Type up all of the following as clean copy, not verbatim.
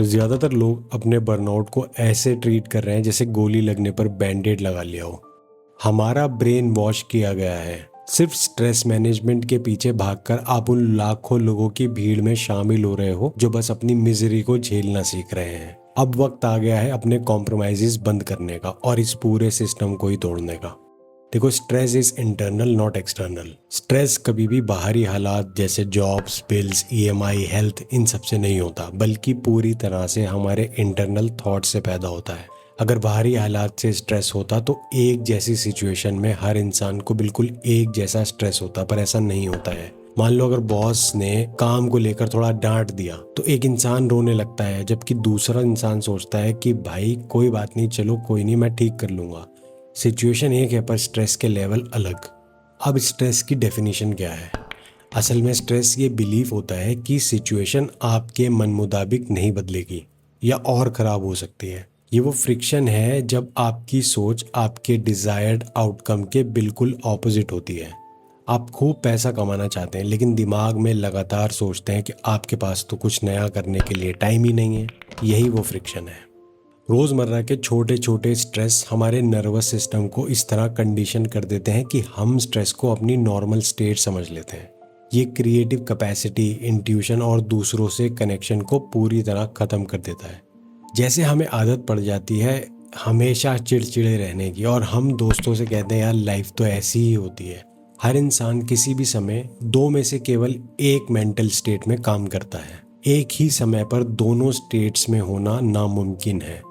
ज़्यादातर लोग अपने बर्नआउट को ऐसे ट्रीट कर रहे हैं जैसे गोली लगने पर बैंडेड लगा लिया हो। हमारा ब्रेन वॉश किया गया है। सिर्फ स्ट्रेस मैनेजमेंट के पीछे भागकर आप उन लाखों लोगों की भीड़ में शामिल हो रहे हो जो बस अपनी मिजरी को झेलना सीख रहे हैं। अब वक्त आ गया है अपने कॉम्प्रोमाइजेस बंद करने का और इस पूरे सिस्टम को ही तोड़ने का। देखो, stress is internal not external. Stress कभी भी बाहरी हालात जैसे जॉब्स, बिल्स, ईएमआई, हेल्थ, इन सब से नहीं होता, बल्कि पूरी तरह से हमारे इंटरनल थॉट से पैदा होता है। अगर बाहरी हालात से स्ट्रेस होता तो एक जैसी सिचुएशन में हर इंसान को बिल्कुल एक जैसा स्ट्रेस होता, पर ऐसा नहीं होता है। मान लो अगर बॉस ने काम को लेकर थोड़ा डांट दिया तो एक इंसान रोने लगता है, जबकि दूसरा इंसान सोचता है कि भाई कोई बात नहीं, चलो कोई नहीं, मैं ठीक कर लूंगा। सिचुएशन एक है पर स्ट्रेस के लेवल अलग। अब स्ट्रेस की डेफिनेशन क्या है? असल में स्ट्रेस ये बिलीफ होता है कि सिचुएशन आपके मन मुताबिक नहीं बदलेगी या और ख़राब हो सकती है। ये वो फ्रिक्शन है जब आपकी सोच आपके डिज़ायर्ड आउटकम के बिल्कुल ऑपोजिट होती है। आप खूब पैसा कमाना चाहते हैं लेकिन दिमाग में लगातार सोचते हैं कि आपके पास तो कुछ नया करने के लिए टाइम ही नहीं है। यही वो फ्रिक्शन है। रोज़मर्रा के छोटे छोटे स्ट्रेस हमारे नर्वस सिस्टम को इस तरह कंडीशन कर देते हैं कि हम स्ट्रेस को अपनी नॉर्मल स्टेट समझ लेते हैं। ये क्रिएटिव कैपेसिटी, इंट्यूशन और दूसरों से कनेक्शन को पूरी तरह ख़त्म कर देता है। जैसे हमें आदत पड़ जाती है हमेशा चिड़चिड़े रहने की, और हम दोस्तों से कहते हैं यार लाइफ तो ऐसी ही होती है। हर इंसान किसी भी समय दो में से केवल एक मेंटल स्टेट में काम करता है। एक ही समय पर दोनों स्टेट्स में होना नामुमकिन है।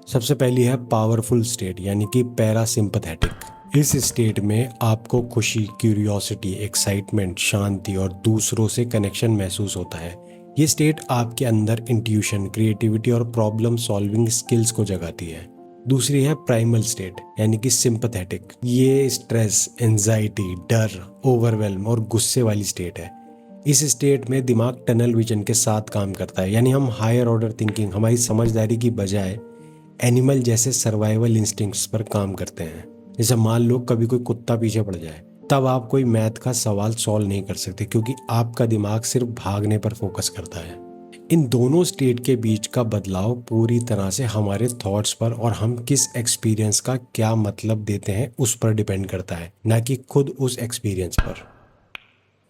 सबसे पहली है पावरफुल स्टेट, यानी कि पैरासिम्पैथेटिक। इस स्टेट में आपको खुशी, क्यूरियोसिटी, एक्साइटमेंट, शांति और दूसरों से कनेक्शन महसूस होता है। ये स्टेट आपके अंदर इंट्यूशन, क्रिएटिविटी और प्रॉब्लम सॉल्विंग स्किल्स को जगाती है। दूसरी है प्राइमल स्टेट, यानी कि सिंपैथेटिक। ये स्ट्रेस, एंजाइटी, डर, ओवरवेल्म और गुस्से वाली स्टेट है। इस स्टेट में दिमाग टनल विजन के साथ काम करता है, यानी हम हायर ऑर्डर थिंकिंग, हमारी समझदारी की बजाय एनिमल जैसे सर्वाइवल इंस्टिंक्ट्स पर काम करते हैं। जैसे मान लो कभी कोई कुत्ता पीछे पड़ जाए, तब आप कोई मैथ का सवाल सॉल्व नहीं कर सकते क्योंकि आपका दिमाग सिर्फ भागने पर फोकस करता है। इन दोनों स्टेट के बीच का बदलाव पूरी तरह से हमारे थॉट्स पर और हम किस एक्सपीरियंस का क्या मतलब देते हैं उस पर डिपेंड करता है, ना कि खुद उस एक्सपीरियंस पर।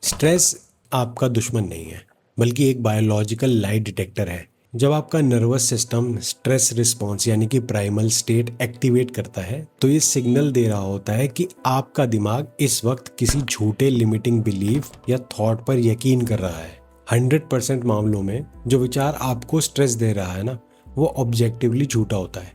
स्ट्रेस आपका दुश्मन नहीं है, बल्कि एक बायोलॉजिकल लाई डिटेक्टर है। जब आपका नर्वस सिस्टम स्ट्रेस रिस्पॉन्स यानी कि प्राइमल स्टेट एक्टिवेट करता है तो ये सिग्नल दे रहा होता है कि आपका दिमाग इस वक्त किसी झूठे लिमिटिंग बिलीफ या थॉट पर यकीन कर रहा है। 100% मामलों में जो विचार आपको स्ट्रेस दे रहा है ना, वो ऑब्जेक्टिवली झूठा होता है,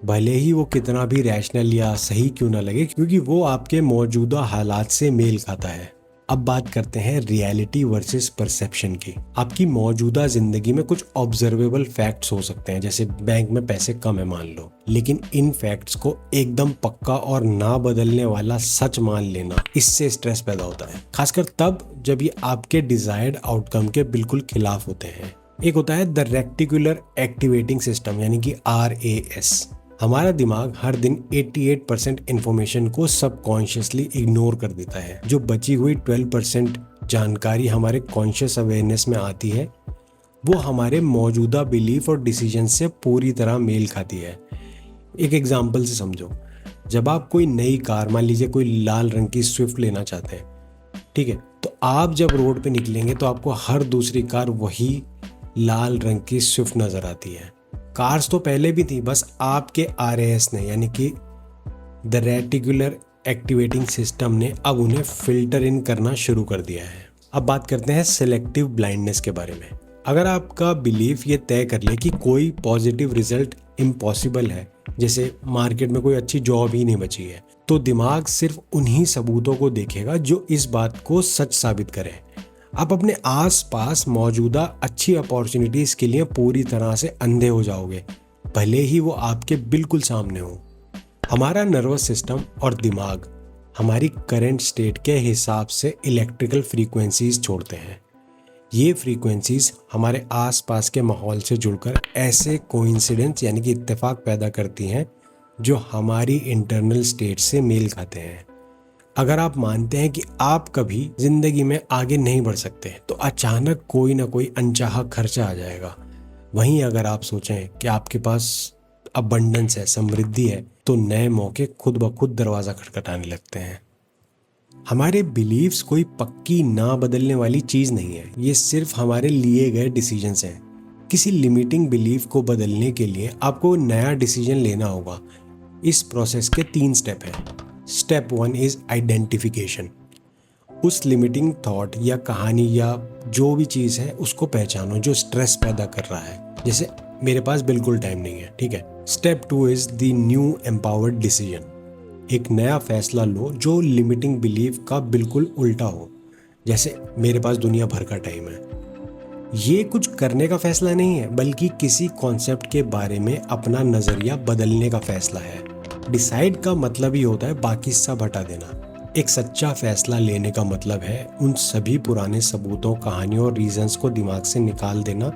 भले ही वो कितना भी रैशनल या सही क्यों ना लगे, क्योंकि वो आपके मौजूदा हालात से मेल खाता है। अब बात करते हैं रियलिटी वर्सेस परसेप्शन की। आपकी मौजूदा जिंदगी में कुछ ऑब्जर्वेबल फैक्ट्स हो सकते हैं, जैसे बैंक में पैसे कम है मान लो, लेकिन इन फैक्ट्स को एकदम पक्का और ना बदलने वाला सच मान लेना, इससे स्ट्रेस पैदा होता है। खासकर तब जब ये आपके डिजायर्ड आउटकम के बिल्कुल खिलाफ होते हैं। एक होता है द रेक्टिकुलर एक्टिवेटिंग सिस्टम, यानी कि RAS। हमारा दिमाग हर दिन 88% इंफॉर्मेशन को सबकॉन्शियसली इग्नोर कर देता है। जो बची हुई 12% जानकारी हमारे कॉन्शियस अवेयरनेस में आती है, वो हमारे मौजूदा बिलीफ और डिसीजन से पूरी तरह मेल खाती है। एक एग्जांपल से समझो, जब आप कोई नई कार, मान लीजिए कोई लाल रंग की स्विफ्ट लेना चाहते हैं, ठीक है, तो आप जब रोड पे निकलेंगे तो आपको हर दूसरी कार वही लाल रंग की स्विफ्ट नजर आती है। कार्स तो पहले भी थी, बस आपके RAS ने, यानी कि द रेटिकुलर एक्टिवेटिंग सिस्टम ने अब उन्हें फिल्टर इन करना शुरू कर दिया है। अब बात करते हैं सिलेक्टिव ब्लाइंडनेस के बारे में। अगर आपका बिलीफ ये तय कर ले कि कोई पॉजिटिव रिजल्ट इम्पॉसिबल है, जैसे मार्केट में कोई अच्छी जॉब ही नहीं बची है, तो दिमाग सिर्फ उन्हीं सबूतों को देखेगा जो इस बात को सच साबित करें। आप अपने आसपास मौजूदा अच्छी अपॉर्चुनिटीज के लिए पूरी तरह से अंधे हो जाओगे, भले ही वो आपके बिल्कुल सामने हो। हमारा नर्वस सिस्टम और दिमाग हमारी करंट स्टेट के हिसाब से इलेक्ट्रिकल फ्रीक्वेंसीज छोड़ते हैं। ये फ्रीक्वेंसीज हमारे आसपास के माहौल से जुड़कर ऐसे कोइंसिडेंस यानी कि इत्तेफाक पैदा करती हैं जो हमारी इंटरनल स्टेट से मेल खाते हैं। अगर आप मानते हैं कि आप कभी जिंदगी में आगे नहीं बढ़ सकते, तो अचानक कोई ना कोई अनचाहा खर्चा आ जाएगा। वहीं अगर आप सोचें कि आपके पास अबंडेंस है, समृद्धि है, तो नए मौके खुद ब खुद दरवाज़ा खटखटाने लगते हैं। हमारे बिलीव्स कोई पक्की ना बदलने वाली चीज़ नहीं है, ये सिर्फ हमारे लिए गए डिसीजंस हैं। किसी लिमिटिंग बिलीफ को बदलने के लिए आपको नया डिसीजन लेना होगा। इस प्रोसेस के 3 स्टेप हैं। Step 1 is identification. उस लिमिटिंग थॉट या कहानी या जो भी चीज़ है उसको पहचानो जो स्ट्रेस पैदा कर रहा है। जैसे मेरे पास बिल्कुल टाइम नहीं है, ठीक है। Step 2 is the new empowered decision. एक नया फैसला लो जो लिमिटिंग बिलीफ का बिल्कुल उल्टा हो। जैसे मेरे पास दुनिया भर का टाइम है, ये कुछ करने का फैसला नहीं है, बल्कि किसी कॉन्सेप्ट के बारे में अपना नज़रिया बदलने का फैसला है। डिसाइड का मतलब ही होता है बाकी सब हटा देना। एक सच्चा फैसला लेने का मतलब है उन सभी पुराने सबूतों, कहानियों और रीजंस को दिमाग से निकाल देना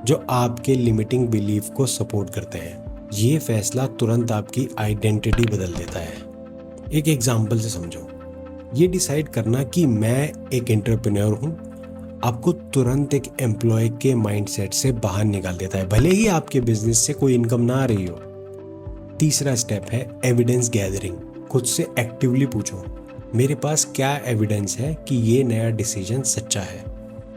जो आपके लिमिटिंग बिलीफ को सपोर्ट करते हैं। ये फैसला तुरंत आपकी आइडेंटिटी बदल देता है। एक एग्जाम्पल से समझो। ये डिसाइड करना कि मैं एक एंटरप्रेन्योर हूँ आपको तुरंत एक एम्प्लॉय के माइंडसेट से बाहर निकाल देता है, भले ही आपके बिजनेस से कोई इनकम ना आ रही हो। तीसरा स्टेप है एविडेंस गैदरिंग। खुद से एक्टिवली पूछो, मेरे पास क्या एविडेंस है कि ये नया डिसीजन सच्चा है।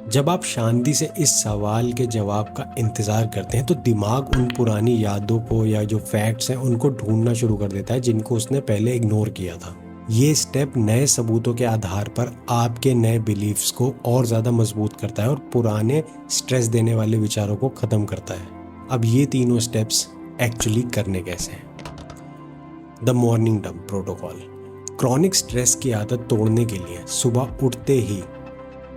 जब आप शांति से इस सवाल के जवाब का इंतज़ार करते हैं तो दिमाग उन पुरानी यादों को या जो फैक्ट्स हैं उनको ढूंढना शुरू कर देता है जिनको उसने पहले इग्नोर किया था। ये स्टेप नए सबूतों के आधार पर आपके नए बिलीफ्स को और ज़्यादा मजबूत करता है और पुराने स्ट्रेस देने वाले विचारों को ख़त्म करता है। अब ये तीनों स्टेप्स एक्चुअली करने कैसे हैं? The morning dump protocol. Chronic stress की आदत तोड़ने के लिए सुबह उठते ही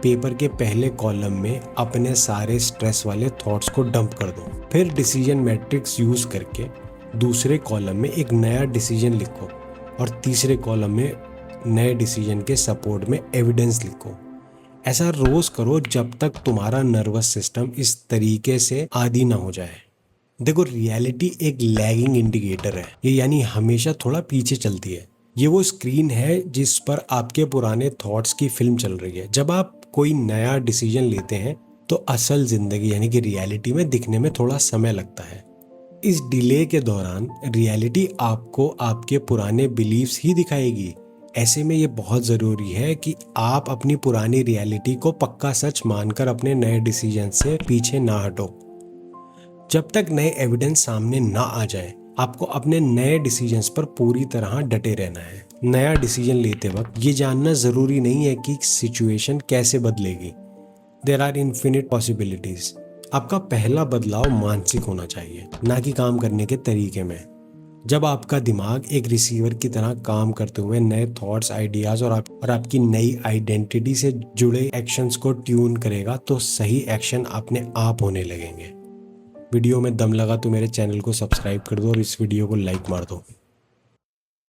पेपर के पहले कॉलम में अपने सारे स्ट्रेस वाले थॉट्स को डंप कर दो। फिर डिसीजन मैट्रिक्स यूज़ करके दूसरे कॉलम में एक नया डिसीजन लिखो और तीसरे कॉलम में नए डिसीजन के सपोर्ट में एविडेंस लिखो। ऐसा रोज करो जब तक तुम्हारा नर्वस सिस्टम इस तरीके से आदी ना हो जाए। देखो, रियलिटी एक लैगिंग इंडिकेटर है, ये यानी हमेशा थोड़ा पीछे चलती है। ये वो स्क्रीन है जिस पर आपके पुराने थॉट्स की फिल्म चल रही है। जब आप कोई नया डिसीजन लेते हैं तो असल जिंदगी यानी कि रियलिटी में दिखने में थोड़ा समय लगता है। इस डिले के दौरान रियलिटी आपको आपके पुराने बिलीव्स ही दिखाएगी। ऐसे में ये बहुत ज़रूरी है कि आप अपनी पुरानी रियलिटी को पक्का सच मानकर अपने नए डिसीजन से पीछे ना हटो। जब तक नए एविडेंस सामने ना आ जाए आपको अपने नए डिसीजंस पर पूरी तरह डटे रहना है। नया डिसीजन लेते वक्त ये जानना ज़रूरी नहीं है कि सिचुएशन कैसे बदलेगी। There are infinite possibilities. आपका पहला बदलाव मानसिक होना चाहिए, ना कि काम करने के तरीके में। जब आपका दिमाग एक रिसीवर की तरह काम करते हुए नए थॉट्स, आइडियाज़ और आपकी नई आइडेंटिटी से जुड़े एक्शंस को ट्यून करेगा तो सही एक्शन अपने आप होने लगेंगे। वीडियो में दम लगा तो मेरे चैनल को सब्सक्राइब कर दो और इस वीडियो को लाइक मार दो।